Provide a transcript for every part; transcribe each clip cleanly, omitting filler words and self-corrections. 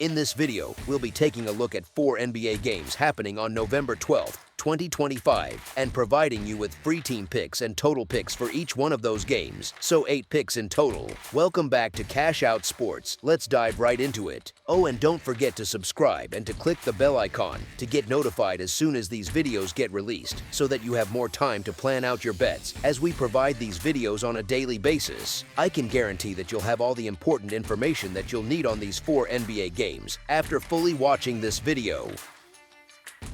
In this video, we'll be taking a look at 4 NBA games happening on November 12th, 2025, and providing you with free team picks and total picks for each one of those games, so 8 picks in total. Welcome back to Cash Out Sports. Let's dive right into it. Oh, and don't forget to subscribe and to click the bell icon to get notified as soon as these videos get released, so that you have more time to plan out your bets as we provide these videos on a daily basis. I can guarantee that you'll have all the important information that you'll need on these 4 NBA games after fully watching this video.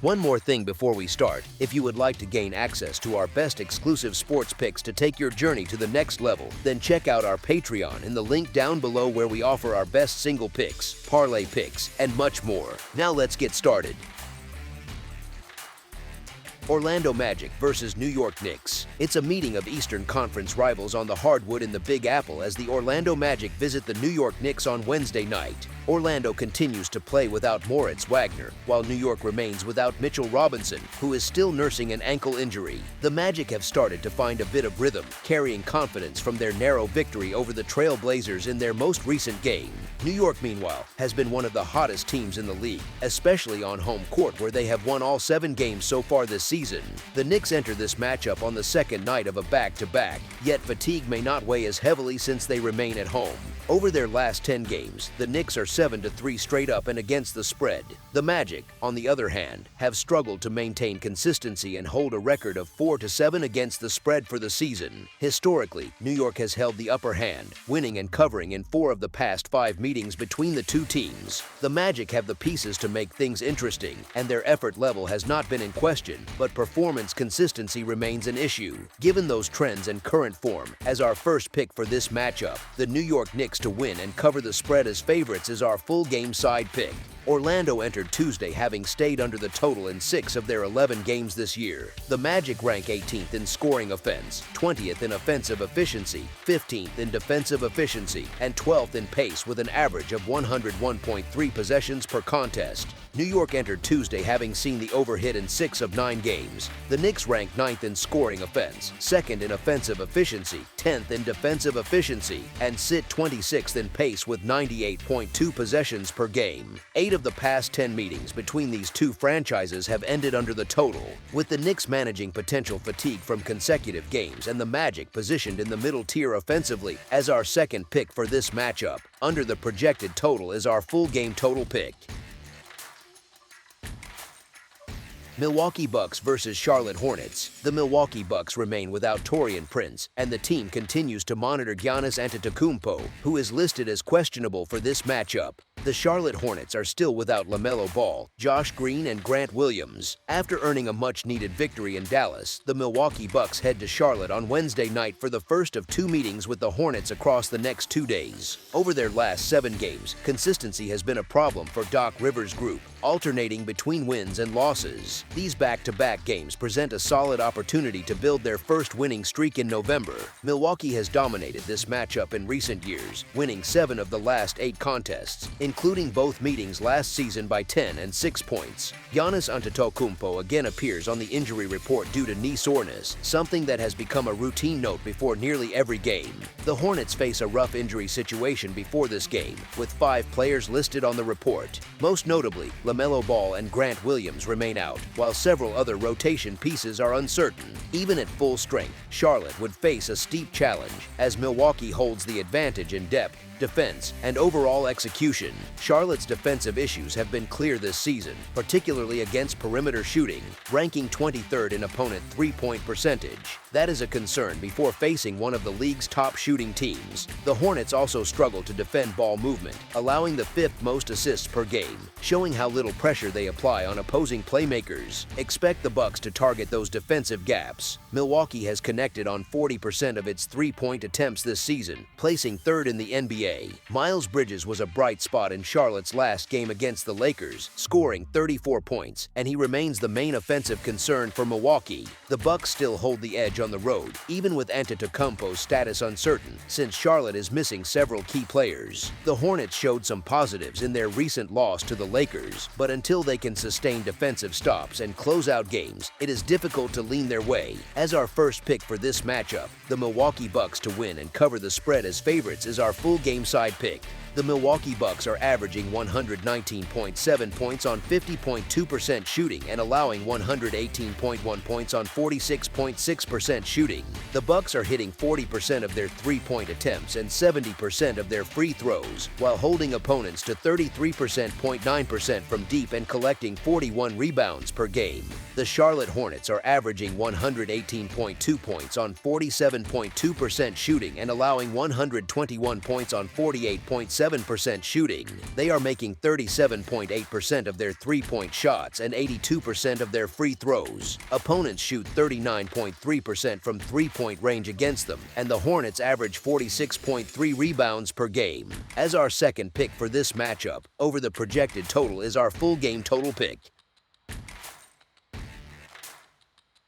One more thing before we start, if you would like to gain access to our best exclusive sports picks to take your journey to the next level, then check out our Patreon in the link down below where we offer our best single picks, parlay picks, and much more. Now let's get started. Orlando Magic versus New York Knicks. It's a meeting of Eastern Conference rivals on the hardwood in the Big Apple as the Orlando Magic visit the New York Knicks on Wednesday night. Orlando continues to play without Moritz Wagner, while New York remains without Mitchell Robinson, who is still nursing an ankle injury. The Magic have started to find a bit of rhythm, carrying confidence from their narrow victory over the Trail Blazers in their most recent game. New York, meanwhile, has been one of the hottest teams in the league, especially on home court where they have won all 7 games so far this season. The Knicks enter this matchup on the second night of a back-to-back, yet fatigue may not weigh as heavily since they remain at home. Over their last 10 games, the Knicks are 7-3 straight up and against the spread. The Magic, on the other hand, have struggled to maintain consistency and hold a record of 4-7 against the spread for the season. Historically, New York has held the upper hand, winning and covering in 4 of the past 5 meetings between the two teams. The Magic have the pieces to make things interesting, and their effort level has not been in question, but performance consistency remains an issue. Given those trends and current form, as our first pick for this matchup, the New York Knicks to win and cover the spread as favorites is our full game side pick. Orlando entered Tuesday having stayed under the total in 6 of their 11 games this year. The Magic rank 18th in scoring offense, 20th in offensive efficiency, 15th in defensive efficiency, and 12th in pace with an average of 101.3 possessions per contest. New York entered Tuesday having seen the overhit in 6 of 9 games. The Knicks rank 9th in scoring offense, 2nd in offensive efficiency, 10th in defensive efficiency, and sit 26th in pace with 98.2 possessions per game. 8 of the past 10 meetings between these two franchises have ended under the total, with the Knicks managing potential fatigue from consecutive games and the Magic positioned in the middle tier offensively as our second pick for this matchup. Under the projected total is our full game total pick. Milwaukee Bucks versus Charlotte Hornets. The Milwaukee Bucks remain without Taurean Prince, and the team continues to monitor Giannis Antetokounmpo, who is listed as questionable for this matchup. The Charlotte Hornets are still without LaMelo Ball, Josh Green, and Grant Williams. After earning a much-needed victory in Dallas, the Milwaukee Bucks head to Charlotte on Wednesday night for the first of 2 meetings with the Hornets across the next 2 days. Over their last 7 games, consistency has been a problem for Doc Rivers' group, alternating between wins and losses. These back-to-back games present a solid opportunity to build their first winning streak in November. Milwaukee has dominated this matchup in recent years, winning 7 of the last 8 contests, including both meetings last season by 10 and 6 points. Giannis Antetokounmpo again appears on the injury report due to knee soreness, something that has become a routine note before nearly every game. The Hornets face a rough injury situation before this game, with 5 players listed on the report. Most notably, LaMelo Ball and Grant Williams remain out, while several other rotation pieces are uncertain. Even at full strength, Charlotte would face a steep challenge, as Milwaukee holds the advantage in depth, defense, and overall execution. Charlotte's defensive issues have been clear this season, particularly against perimeter shooting, ranking 23rd in opponent three-point percentage. That is a concern before facing one of the league's top shooting teams. The Hornets also struggle to defend ball movement, allowing the 5th most assists per game, showing how little pressure they apply on opposing playmakers. Expect the Bucks to target those defensive gaps. Milwaukee has connected on 40% of its three-point attempts this season, placing 3rd in the NBA. Miles Bridges was a bright spot in Charlotte's last game against the Lakers, scoring 34 points, and he remains the main offensive concern for Milwaukee. The Bucks still hold the edge on the road, even with Antetokounmpo's status uncertain, since Charlotte is missing several key players. The Hornets showed some positives in their recent loss to the Lakers, but until they can sustain defensive stops and close out games, it is difficult to lean their way. As our first pick for this matchup, the Milwaukee Bucks to win and cover the spread as favorites is our full game game side pick. The Milwaukee Bucks are averaging 119.7 points on 50.2% shooting and allowing 118.1 points on 46.6% shooting. The Bucks are hitting 40% of their three-point attempts and 70% of their free throws, while holding opponents to 33.9% from deep and collecting 41 rebounds per game. The Charlotte Hornets are averaging 118.2 points on 47.2% shooting and allowing 121 points on 48.7% shooting. They are making 37.8% of their three-point shots and 82% of their free throws. Opponents shoot 39.3% from three-point range against them, and the Hornets average 46.3 rebounds per game. As our second pick for this matchup, over the projected total is our full game total pick.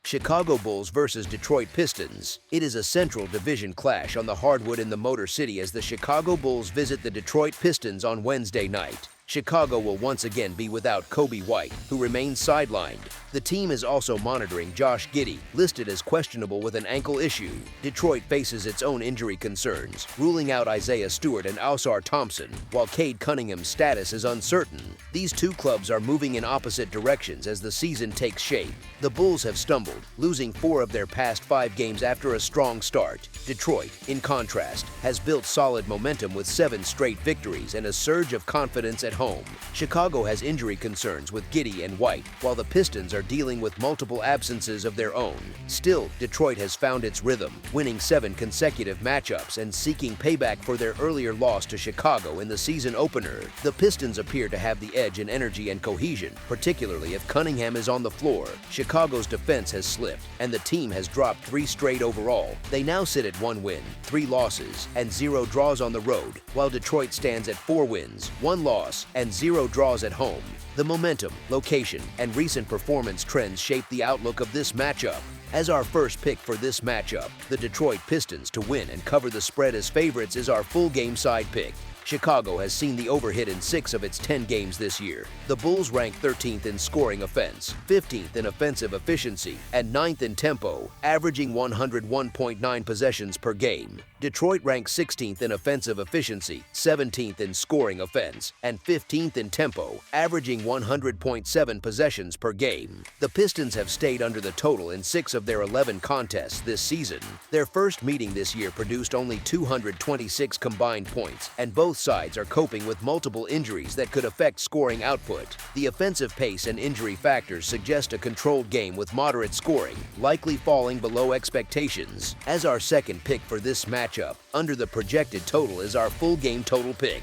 Chicago Bulls versus Detroit Pistons. It is a Central Division clash on the hardwood in the Motor City as the Chicago Bulls visit the Detroit Pistons on Wednesday night. Chicago will once again be without Kobe White, who remains sidelined. The team is also monitoring Josh Giddey, listed as questionable with an ankle issue. Detroit faces its own injury concerns, ruling out Isaiah Stewart and Ausar Thompson, while Cade Cunningham's status is uncertain. These two clubs are moving in opposite directions as the season takes shape. The Bulls have stumbled, losing 4 of their past 5 games after a strong start. Detroit, in contrast, has built solid momentum with 7 straight victories and a surge of confidence at home. Chicago has injury concerns with Giddey and White, while the Pistons are dealing with multiple absences of their own. Still, Detroit has found its rhythm, winning 7 consecutive matchups and seeking payback for their earlier loss to Chicago in the season opener. The Pistons appear to have the edge in energy and cohesion, particularly if Cunningham is on the floor. Chicago's defense has slipped, and the team has dropped 3 straight overall. They now sit at 1 win, 3 losses, and 0 draws on the road, while Detroit stands at 4 wins, 1 loss, and 0 draws at home. The momentum, location, and recent performance trends shape the outlook of this matchup. As our first pick for this matchup, the Detroit Pistons to win and cover the spread as favorites is our full game side pick. Chicago has seen the overhit in 6 of its 10 games this year. The Bulls rank 13th in scoring offense, 15th in offensive efficiency, and 9th in tempo, averaging 101.9 possessions per game. Detroit ranks 16th in offensive efficiency, 17th in scoring offense, and 15th in tempo, averaging 100.7 possessions per game. The Pistons have stayed under the total in 6 of their 11 contests this season. Their first meeting this year produced only 226 combined points, and both sides are coping with multiple injuries that could affect scoring output. The offensive pace and injury factors suggest a controlled game with moderate scoring, likely falling below expectations. As our second pick for this matchup, under the projected total is our full game total pick.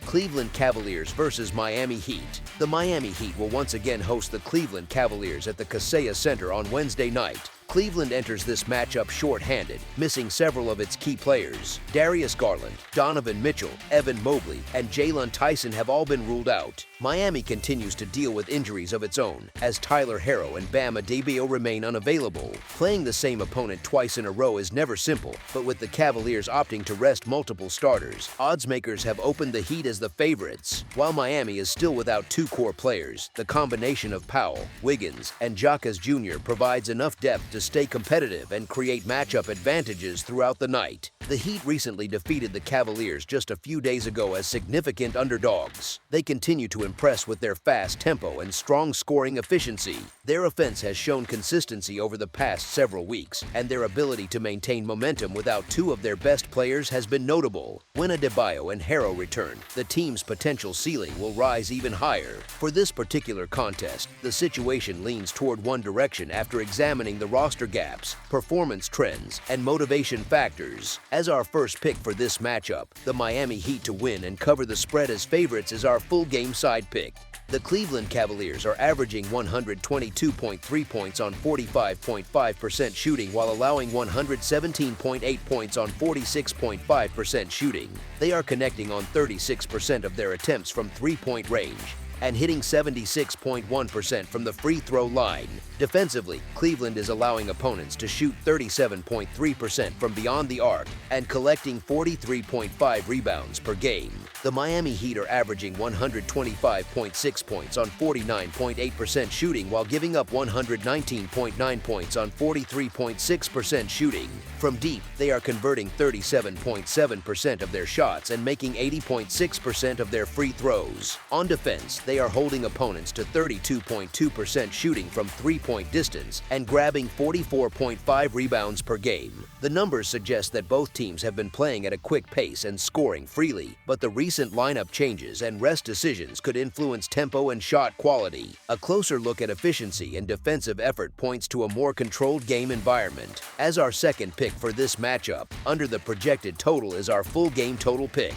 Cleveland Cavaliers versus Miami Heat. The Miami Heat will once again host the Cleveland Cavaliers at the Kaseya Center on Wednesday night. Cleveland enters this matchup short-handed, missing several of its key players. Darius Garland, Donovan Mitchell, Evan Mobley, and Jalen Tyson have all been ruled out. Miami continues to deal with injuries of its own, as Tyler Herro and Bam Adebayo remain unavailable. Playing the same opponent twice in a row is never simple, but with the Cavaliers opting to rest multiple starters, oddsmakers have opened the Heat as the favorites. While Miami is still without 2 core players, the combination of Powell, Wiggins, and Jaquez Jr. provides enough depth to stay competitive and create matchup advantages throughout the night. The Heat recently defeated the Cavaliers just a few days ago as significant underdogs. They continue to impress with their fast tempo and strong scoring efficiency. Their offense has shown consistency over the past several weeks, and their ability to maintain momentum without 2 of their best players has been notable. When Adebayo and Herro return, the team's potential ceiling will rise even higher. For this particular contest, the situation leans toward one direction after examining the roster gaps, performance trends, and motivation factors. As our first pick for this matchup, the Miami Heat to win and cover the spread as favorites is our full game side pick. The Cleveland Cavaliers are averaging 122.3 points on 45.5% shooting while allowing 117.8 points on 46.5% shooting. They are connecting on 36% of their attempts from three-point range and hitting 76.1% from the free throw line. Defensively, Cleveland is allowing opponents to shoot 37.3% from beyond the arc and collecting 43.5 rebounds per game. The Miami Heat are averaging 125.6 points on 49.8% shooting while giving up 119.9 points on 43.6% shooting. From deep, they are converting 37.7% of their shots and making 80.6% of their free throws. On defense, they are holding opponents to 32.2% shooting from three-point distance and grabbing 44.5 rebounds per game. The numbers suggest that both teams have been playing at a quick pace and scoring freely, but the recent lineup changes and rest decisions could influence tempo and shot quality. A closer look at efficiency and defensive effort points to a more controlled game environment. As our second pick for this matchup, under the projected total is our full game total pick.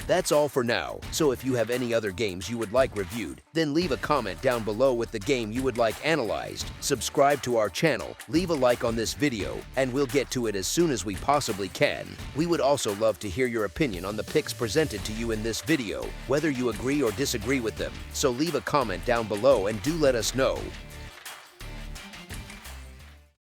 That's all for now, so if you have any other games you would like reviewed, then leave a comment down below with the game you would like analyzed, subscribe to our channel, leave a like on this video, and we'll get to it as soon as we possibly can. We would also love to hear your opinion on the picks presented to you in this video, whether you agree or disagree with them, so leave a comment down below and do let us know.